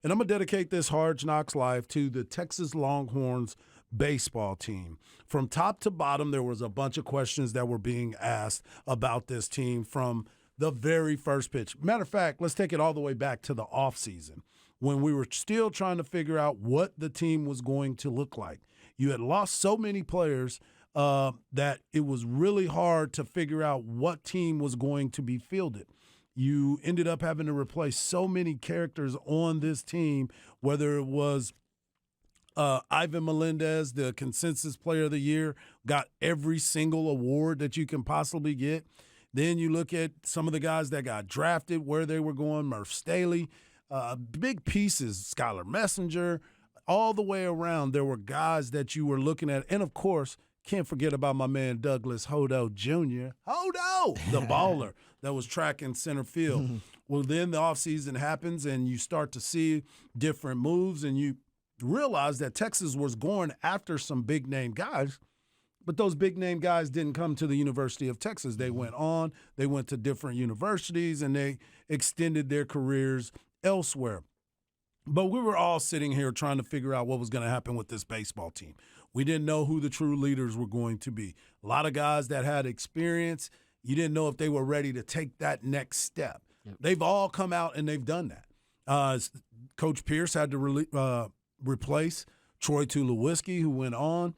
And I'm going to dedicate this Hard Knocks Live to the Texas Longhorns baseball team. From top to bottom, there was a bunch of questions that were being asked about this team from the very first pitch. Matter of fact, let's take it all the way back to the offseason when we were still trying to figure out what the team was going to look like. You had lost so many players that it was really hard to figure out what team was going to be fielded. You ended up having to replace so many characters on this team, whether it was Ivan Melendez, the consensus player of the year, got every single award that you can possibly get. Then you look at some of the guys that got drafted, where they were going, Murph Staley, big pieces, Skylar Messenger, all the way around. There were guys that you were looking at. And, of course, can't forget about my man Douglas Hodo Jr. Hodo, the baller that was tracking center field. Well, then the offseason happens and you start to see different moves and you realize that Texas was going after some big-name guys, but those big-name guys didn't come to the University of Texas. They went on, they went to different universities, and they extended their careers elsewhere. But we were all sitting here trying to figure out what was going to happen with this baseball team. We didn't know who the true leaders were going to be. A lot of guys that had experience, you didn't know if they were ready to take that next step. Yep. They've all come out and they've done that. Coach Pierce had to replace Troy Tulowitzki, who went on.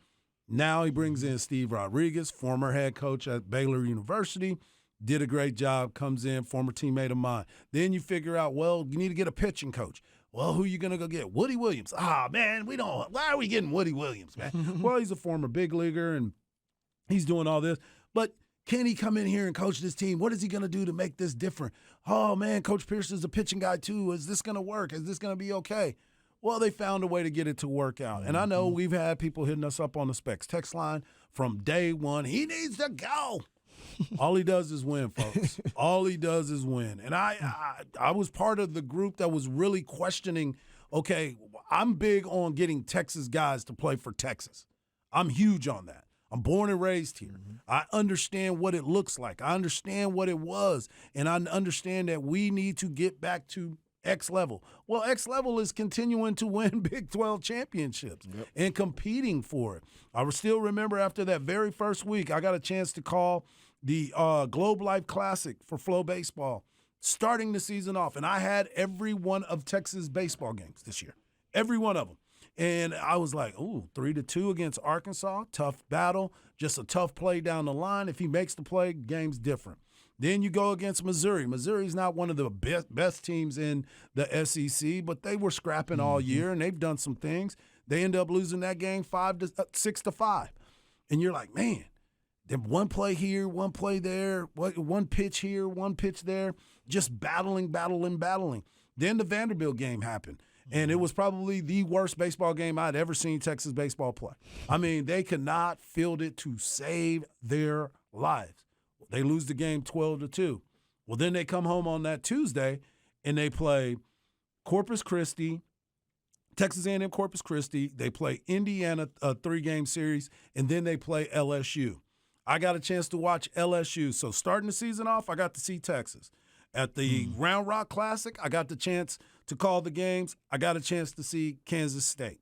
Now he brings in Steve Rodriguez, former head coach at Baylor University. Did a great job, comes in, former teammate of mine. Then you figure out, well, you need to get a pitching coach. Well, who are you going to go get? Woody Williams. Man, why are we getting Woody Williams, man? Well, he's a former big leaguer, and he's doing all this. But can he come in here and coach this team? What is he going to do to make this different? Oh, man, Coach Pierce is a pitching guy too. Is this going to work? Is this going to be okay? Well, they found a way to get it to work out. And I know we've had people hitting us up on the Specs text line from day one. He needs to go. All he does is win, folks. All he does is win. And I was part of the group that was really questioning, okay, I'm big on getting Texas guys to play for Texas. I'm huge on that. I'm born and raised here. I understand what it looks like. I understand what it was. And I understand that we need to get back to X level. Well, X level is continuing to win Big 12 championships and competing for it. I still remember after that very first week, I got a chance to call the Globe Life Classic for Flow Baseball, starting the season off. And I had every one of Texas baseball games this year, every one of them. And I was like, 3-2 against Arkansas, tough battle, just a tough play down the line. If he makes the play, game's different. Then you go against Missouri. Missouri's not one of the best teams in the SEC, but they were scrapping all year, and they've done some things. They end up losing that game 6-5. And you're like, man, then one play here, one play there, one pitch here, one pitch there, just battling. Then the Vanderbilt game happened. And it was probably the worst baseball game I'd ever seen Texas baseball play. I mean, they could not field it to save their lives. They lose the game 12-2. Well, then they come home on that Tuesday, and they play Corpus Christi, Texas A&M Corpus Christi. They play Indiana, a 3-game series, and then they play LSU. I got a chance to watch LSU. So starting the season off, I got to see Texas. At the Round Rock Classic, I got the chance to call the games. I got a chance to see Kansas State.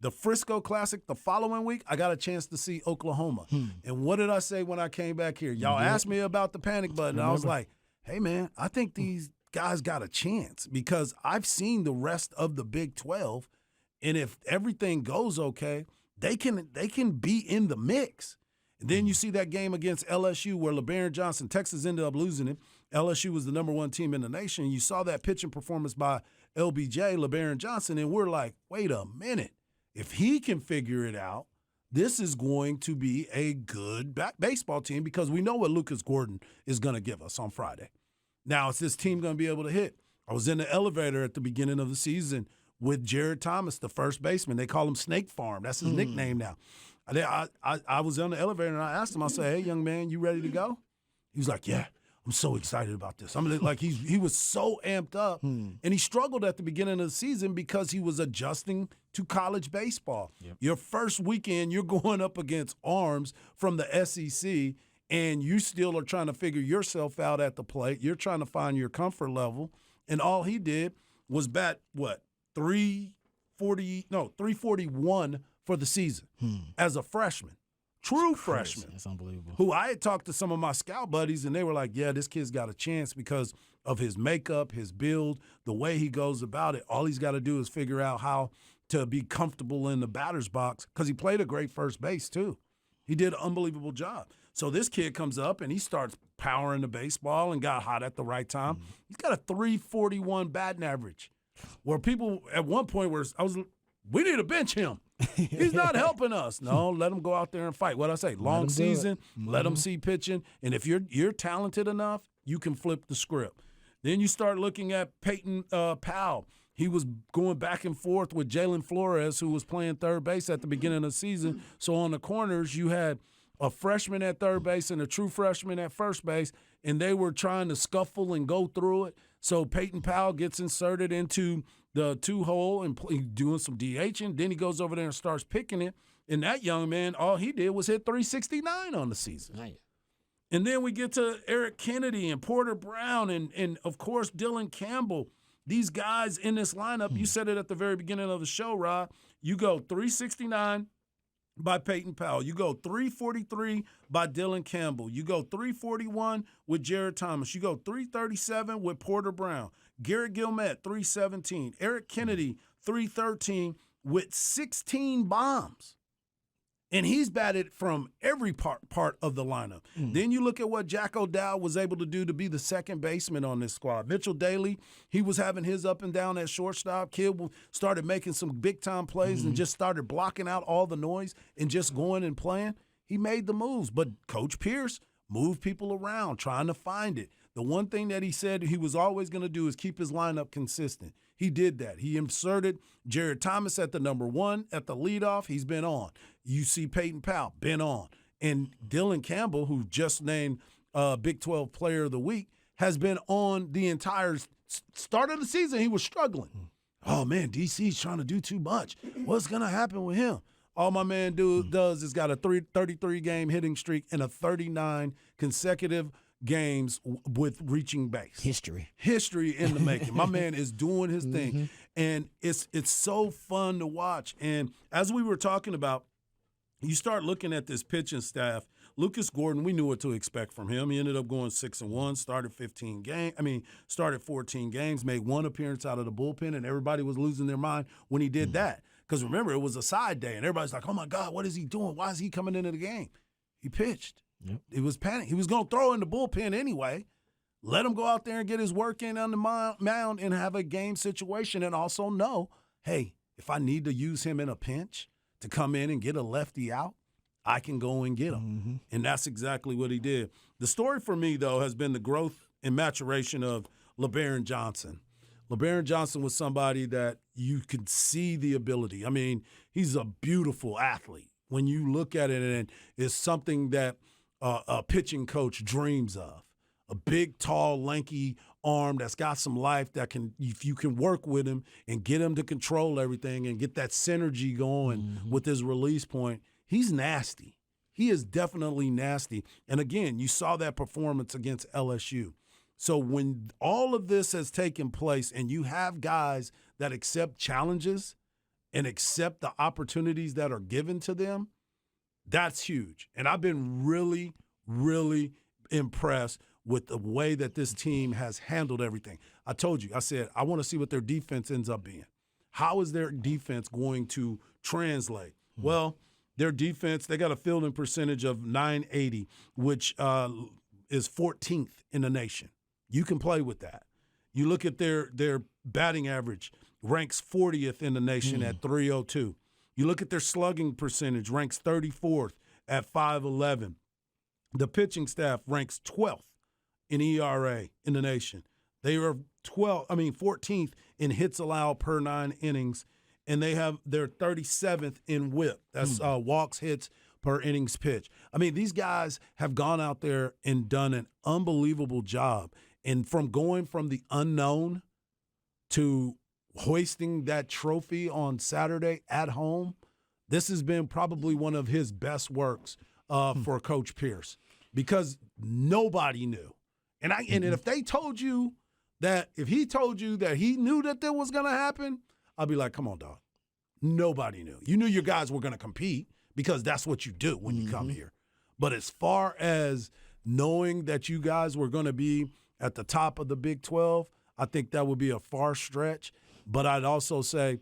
The Frisco Classic the following week, I got a chance to see Oklahoma. And what did I say when I came back here? Y'all asked me about the panic button. I was like, hey, man, I think these guys got a chance because I've seen the rest of the Big 12, and if everything goes okay, they can be in the mix. And then you see that game against LSU where LeBaron Johnson, Texas ended up losing it. LSU was the number 1 team in the nation. You saw that pitching performance by LBJ, LeBaron Johnson, and we're like, wait a minute. If he can figure it out, this is going to be a good baseball team because we know what Lucas Gordon is going to give us on Friday. Now, is this team going to be able to hit? I was in the elevator at the beginning of the season with Jared Thomas, the first baseman. They call him Snake Farm. That's his nickname now. I was on the elevator, and I asked him, I said, hey, young man, you ready to go? He was like, yeah. I'm so excited about this. I'm like, he was so amped up, and he struggled at the beginning of the season because he was adjusting to college baseball. Yep. Your first weekend, you're going up against arms from the SEC, and you still are trying to figure yourself out at the plate. You're trying to find your comfort level, and all he did was bat, 341 for the season as a freshman. True freshman. That's unbelievable. Who I had talked to some of my scout buddies, and they were like, yeah, this kid's got a chance because of his makeup, his build, the way he goes about it. All he's got to do is figure out how to be comfortable in the batter's box because he played a great first base too. He did an unbelievable job. So this kid comes up and he starts powering the baseball and got hot at the right time. He's got a 341 batting average where people at one point we need to bench him. He's not helping us. No, let him go out there and fight. What'd I say? Long season, let him see pitching. And if you're talented enough, you can flip the script. Then you start looking at Peyton Powell. He was going back and forth with Jalen Flores, who was playing third base at the beginning of the season. So on the corners, you had a freshman at third base and a true freshman at first base, and they were trying to scuffle and go through it. So Peyton Powell gets inserted into the two-hole and doing some DHing. Then he goes over there and starts picking it. And that young man, all he did was hit 369 on the season. Nice. And then we get to Eric Kennedy and Porter Brown and of course, Dylan Campbell. These guys in this lineup, you said it at the very beginning of the show, Rod. You go 369 by Peyton Powell. You go 343 by Dylan Campbell. You go 341 with Jared Thomas. You go 337 with Porter Brown. Garrett Gilmette, 317. Eric Kennedy, 313 with 16 bombs. And he's batted from every part of the lineup. Then you look at what Jack O'Dowd was able to do to be the second baseman on this squad. Mitchell Daly, he was having his up and down at shortstop. Kid started making some big-time plays and just started blocking out all the noise and just going and playing. He made the moves. But Coach Pierce moved people around, trying to find it. The one thing that he said he was always going to do is keep his lineup consistent. He did that. He inserted Jared Thomas at the number one, at the leadoff. He's been on. You see Peyton Powell, been on. And Dylan Campbell, who just named Big 12 Player of the Week, has been on the entire start of the season. He was struggling. Oh, man, DC's trying to do too much. What's going to happen with him? All my man does is got a 33-game hitting streak and a 39 consecutive games with reaching base. History in the making. My man is doing his thing. And it's so fun to watch. And as we were talking about, you start looking at this pitching staff. Lucas Gordon, we knew what to expect from him. He ended up going 6-1, started 14 games, made one appearance out of the bullpen, and everybody was losing their mind when he did that. Because remember, it was a side day, and everybody's like, oh, my God, what is he doing? Why is he coming into the game? He pitched. Yep. It was panic. He was going to throw in the bullpen anyway. Let him go out there and get his work in on the mound and have a game situation, and also know, hey, if I need to use him in a pinch to come in and get a lefty out, I can go and get him. And that's exactly what he did. The story for me, though, has been the growth and maturation of LeBaron Johnson. LeBaron Johnson was somebody that you could see the ability. I mean, he's a beautiful athlete. When you look at it, and it's something that a pitching coach dreams of. A big, tall, lanky arm that's got some life that can, if you can work with him and get him to control everything and get that synergy going with his release point, he's nasty. He is definitely nasty. And again, you saw that performance against LSU. So when all of this has taken place and you have guys that accept challenges and accept the opportunities that are given to them, that's huge. And I've been really, really impressed with the way that this team has handled everything. I told you, I said, I want to see what their defense ends up being. How is their defense going to translate? Well, their defense, they got a fielding percentage of .980, which is 14th in the nation. You can play with that. You look at their batting average, ranks 40th in the nation at .302. You look at their slugging percentage, ranks 34th at .511. The pitching staff ranks 12th in ERA in the nation. They are 14th in hits allowed per 9 innings, and they're 37th in WHIP. That's walks, hits per innings pitch. I mean, these guys have gone out there and done an unbelievable job. And from going from the unknown to hoisting that trophy on Saturday at home, this has been probably one of his best works for Coach Pierce, because nobody knew. And if he told you that he knew that was going to happen, I'll be like, come on, dog. Nobody knew. You knew your guys were going to compete because that's what you do when you come here. But as far as knowing that you guys were going to be at the top of the Big 12, I think that would be a far stretch. But I'd also say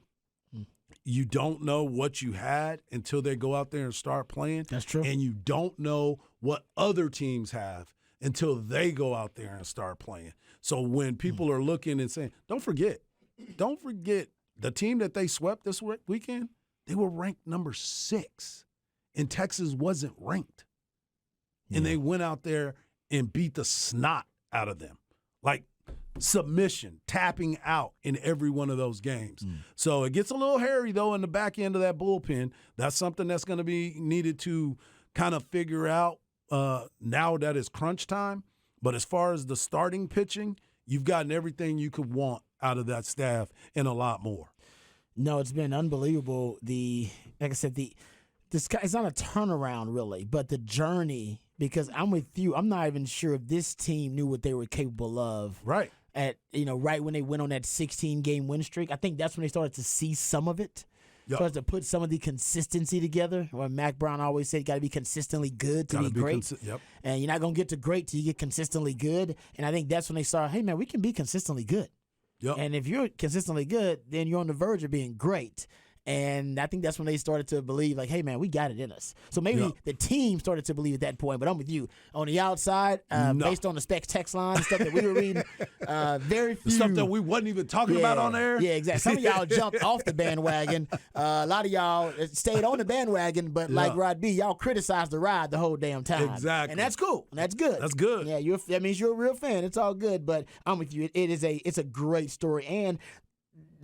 you don't know what you had until they go out there and start playing. That's true. And you don't know what other teams have until they go out there and start playing. So when people are looking and saying, don't forget, the team that they swept this weekend, they were ranked number 6, and Texas wasn't ranked. And they went out there and beat the snot out of them. Like submission, tapping out in every one of those games. So it gets a little hairy, though, in the back end of that bullpen. That's something that's going to be needed to kind of figure out now that it's crunch time. But as far as the starting pitching, you've gotten everything you could want out of that staff and a lot more. No, it's been unbelievable. Like I said, it's not a turnaround really, but the journey. Because I'm with you, I'm not even sure if this team knew what they were capable of. Right. Right when they went on that 16-game win streak. I think that's when they started to see some of it. Yep. Started to put some of the consistency together. Well, Mac Brown always said you got to be consistently good to be great. And you're not going to get to great till you get consistently good. And I think that's when they saw, hey, man, we can be consistently good. Yep. And if you're consistently good, then you're on the verge of being great. And I think that's when they started to believe, like, hey, man, we got it in us. So maybe the team started to believe at that point. But I'm with you. On the outside, based on the Specs text line and stuff that we were reading, very few. Stuff that we wasn't even talking about on there. Yeah, exactly. Some of y'all jumped off the bandwagon. A lot of y'all stayed on the bandwagon, but like Rod B, y'all criticized the ride the whole damn time. Exactly. And that's cool. That's good. That's good. Yeah, that means you're a real fan. It's all good. But I'm with you. It's a great story. And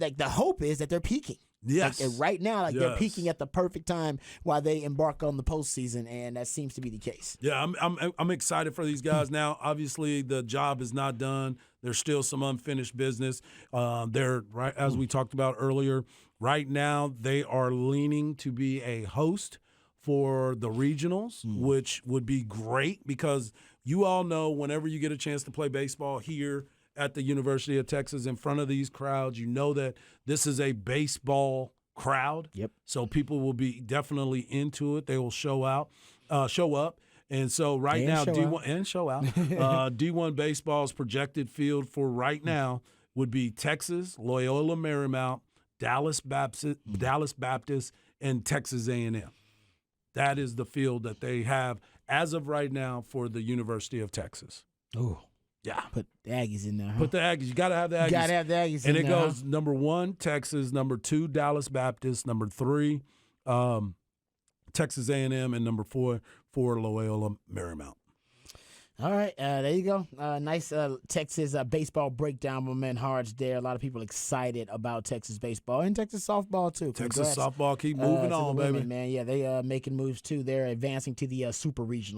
like the hope is that they're peaking. Yes. Like, right now, they're peaking at the perfect time while they embark on the postseason, and that seems to be the case. Yeah, I'm excited for these guys now. Obviously, the job is not done. There's still some unfinished business. They're right as we talked about earlier. Right now, they are leaning to be a host for the regionals, which would be great because you all know whenever you get a chance to play baseball here at the University of Texas in front of these crowds, you know that this is a baseball crowd. Yep. So people will be definitely into it. They will show up. And so now, D1 baseball's projected field for right now would be Texas, Loyola Marymount, Dallas Baptist, and Texas A&M. That is the field that they have as of right now for the University of Texas. Oh. Yeah. Put the Aggies in there. Huh? Put the Aggies. You got to have the Aggies. You got to have the Aggies and in there. And it goes number 1, Texas, number 2, Dallas Baptist, number 3, Texas A&M, and number 4, Loyola Marymount. All right. There you go. Nice Texas baseball breakdown by man Hardge there. A lot of people excited about Texas baseball and Texas softball, too. Texas softball keep moving on, baby. Man. Yeah, they making moves, too. They're advancing to the Super Regional.